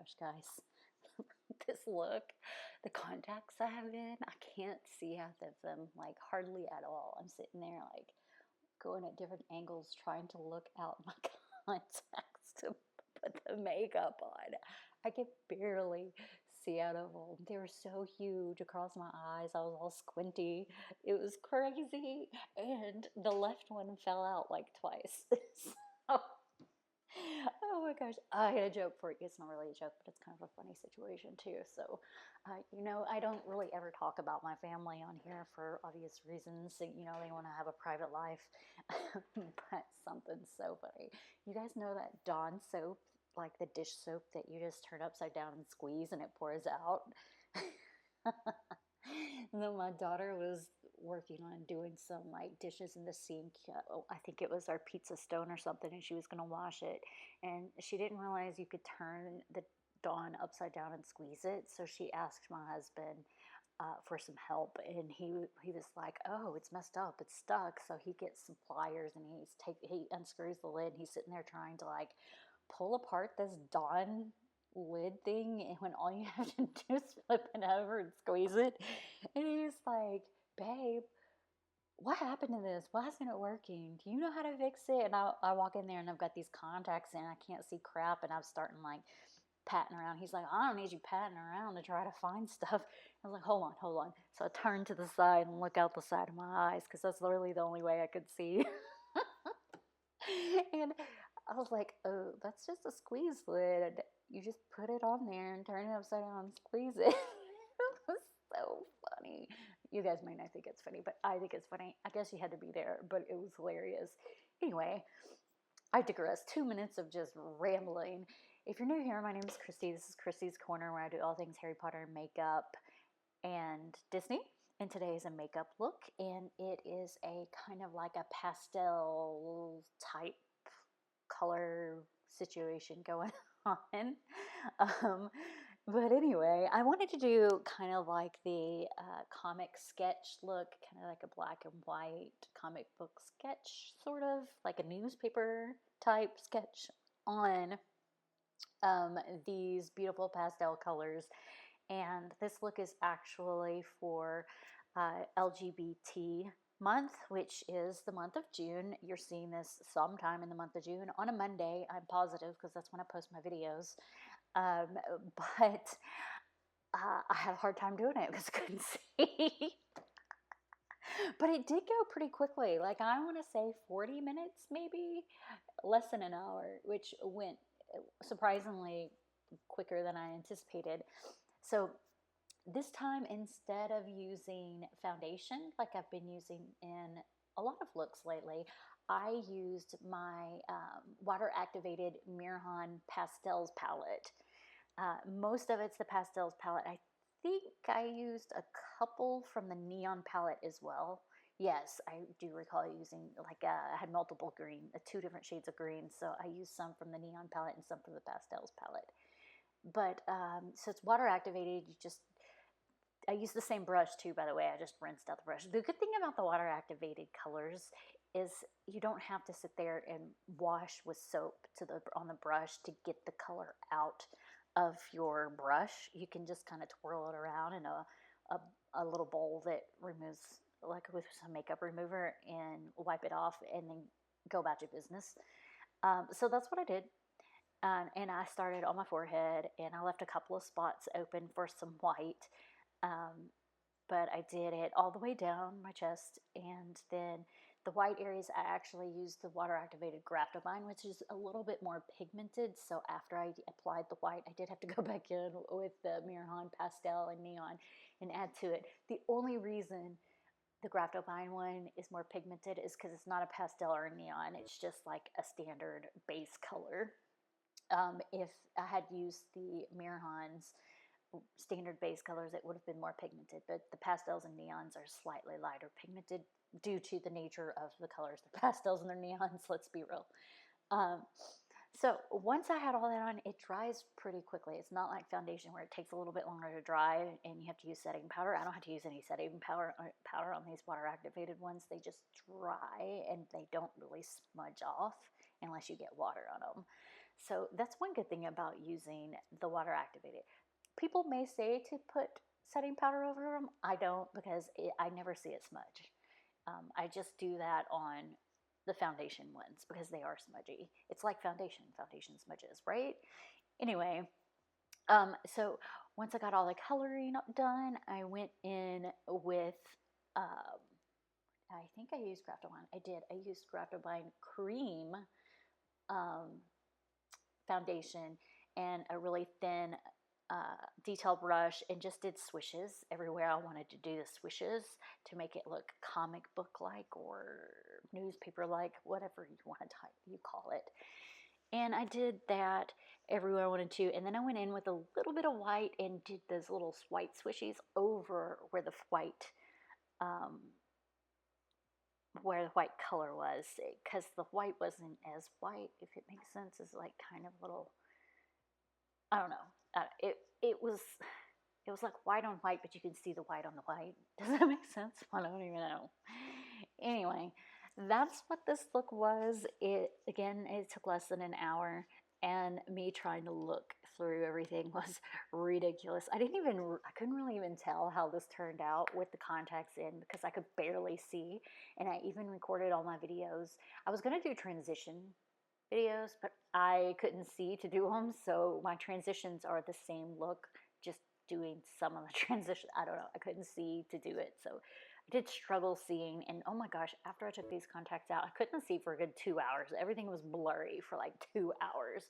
gosh, guys. This look, the contacts I have in, I can't see out of them, like, hardly at all. I'm sitting there, like, going at different angles, trying to look out my contacts to put the makeup on. I could barely see out of them. They were so huge across my eyes. I was all squinty. It was crazy. And the left one fell out like twice. So, oh my gosh, I had a joke for it. It's not really a joke, but it's kind of a funny situation too. So, I don't really ever talk about my family on here for obvious reasons. They want to have a private life. But something's so funny. You guys know that Dawn soap, like the dish soap that you just turn upside down and squeeze and it pours out? And then my daughter was working on doing some like dishes in the sink. I think it was our pizza stone or something, and she was going to wash it. And she didn't realize you could turn the Dawn upside down and squeeze it. So she asked my husband for some help, and he was like, "Oh, it's messed up, it's stuck." So he gets some pliers and he unscrews the lid. And he's sitting there trying to like pull apart this Dawn lid thing, and when all you have to do is flip it over and squeeze it. And he's like, "Babe, what happened to this? Why isn't it working? Do you know how to fix it?" And I walk in there and I've got these contacts in, I can't see crap, and I'm starting like patting around. He's like, "I don't need you patting around to try to find stuff." I was like, hold on. So I turn to the side and look out the side of my eyes, because that's literally the only way I could see. And I was like, "Oh, that's just a squeeze lid. You just put it on there and turn it upside down and squeeze it." It was so funny. You guys might not think it's funny, but I think it's funny. I guess you had to be there, but it was hilarious. Anyway, I digress. 2 minutes of just rambling. If you're new here, my name is Christy. This is Christy's Corner, where I do all things Harry Potter, makeup, and Disney. And today is a makeup look, and it is a kind of like a pastel type color situation going on. But anyway, I wanted to do kind of like the comic sketch look, kind of like a black and white comic book sketch, sort of like a newspaper type sketch on these beautiful pastel colors. And this look is actually for LGBT month, which is the month of June. You're seeing this sometime in the month of June on a Monday, I'm positive, because that's when I post my videos. But I had a hard time doing it because I couldn't see. But it did go pretty quickly. Like, I want to say 40 minutes, maybe less than an hour, which went surprisingly quicker than I anticipated. So this time, instead of using foundation like I've been using in a lot of looks lately, I used my water-activated Mehron Pastels palette. Most of it's the Pastels palette. I think I used a couple from the Neon palette as well. Yes, I do recall using, like, I had multiple green, 2 different shades of green, so I used some from the Neon palette and some from the Pastels palette. But, so it's water activated. I use the same brush too, by the way. I just rinsed out the brush. The good thing about the water activated colors is you don't have to sit there and wash with soap on the brush to get the color out of your brush. You can just kind of twirl it around in a little bowl that removes, like with some makeup remover, and wipe it off and then go about your business. So that's what I did. And I started on my forehead, and I left a couple of spots open for some white. But I did it all the way down my chest, and then the white areas I actually used the water-activated Graptovine, which is a little bit more pigmented. So after I applied the white, I did have to go back in with the Mehron Pastel and Neon and add to it. The only reason the Graptovine one is more pigmented is because it's not a pastel or a neon. It's just like a standard base color. If I had used the Mehron's standard base colors, it would have been more pigmented, but the pastels and neons are slightly lighter pigmented due to the nature of the colors. They're pastels and they're neons, let's be real. So once I had all that on, it dries pretty quickly. It's not like foundation where it takes a little bit longer to dry and you have to use setting powder. I don't have to use any setting powder on these water activated ones. They just dry and they don't really smudge off unless you get water on them. So that's one good thing about using the water activated. People may say to put setting powder over them. I don't, because I never see it smudge. I just do that on the foundation ones because they are smudgy. It's like foundation smudges, right? Anyway, so once I got all the coloring done, I went in with, I think I used Graptovine. I did. I used Graptovine cream foundation and a really thin detail brush, and just did swishes everywhere I wanted to do the swishes to make it look comic book like or newspaper like, whatever you want to call it. And I did that everywhere I wanted to, and then I went in with a little bit of white and did those little white swishies over where the white color was, because the white wasn't as white, if it makes sense. Is like kind of little, I don't know. It was like white on white, but you can see the white on the white. Does that make sense? I don't even know. Anyway, that's what this look was. It took less than an hour, and me trying to look through everything was ridiculous. I couldn't really even tell how this turned out with the contacts in, because I could barely see, and I even recorded all my videos. I was going to do transition videos, but I couldn't see to do them, so my transitions are the same look, just doing some of the transition. I don't know, I couldn't see to do it, so I did struggle seeing. And oh my gosh, after I took these contacts out, I couldn't see for a good 2 hours. Everything was blurry for like 2 hours.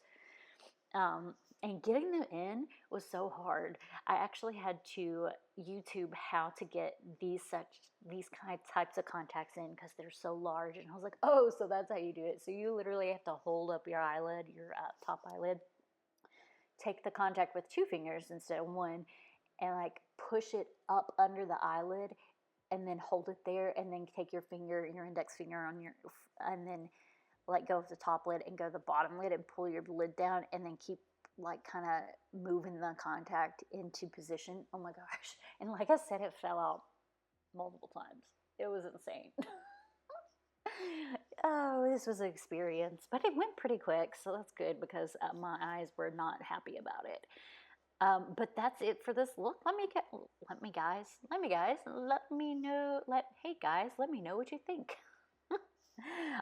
And getting them in was so hard. I actually had to YouTube how to get these types of contacts in, because they're so large. And I was like, oh, so that's how you do it. So you literally have to hold up your eyelid, your top eyelid, take the contact with 2 fingers instead of 1, and like push it up under the eyelid, and then hold it there, and then take your index finger and then let go of the top lid and go to the bottom lid and pull your lid down, and then keep like kind of moving the contact into position. Oh my gosh. And like I said, it fell out multiple times. It was insane. Oh, this was an experience, but it went pretty quick, so that's good, because my eyes were not happy about it. But that's it for this look. Hey guys, let me know what you think.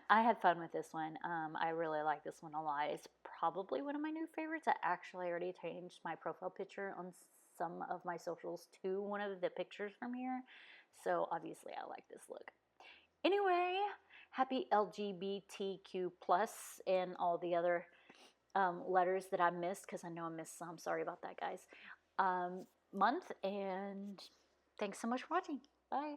I had fun with this one. I really like this one a lot. It's probably one of my new favorites. I actually already changed my profile picture on some of my socials to one of the pictures from here, so obviously I like this look. Anyway, happy LGBTQ plus and all the other letters that I missed, because I know I missed some. Sorry about that, guys. Month, and thanks so much for watching. Bye.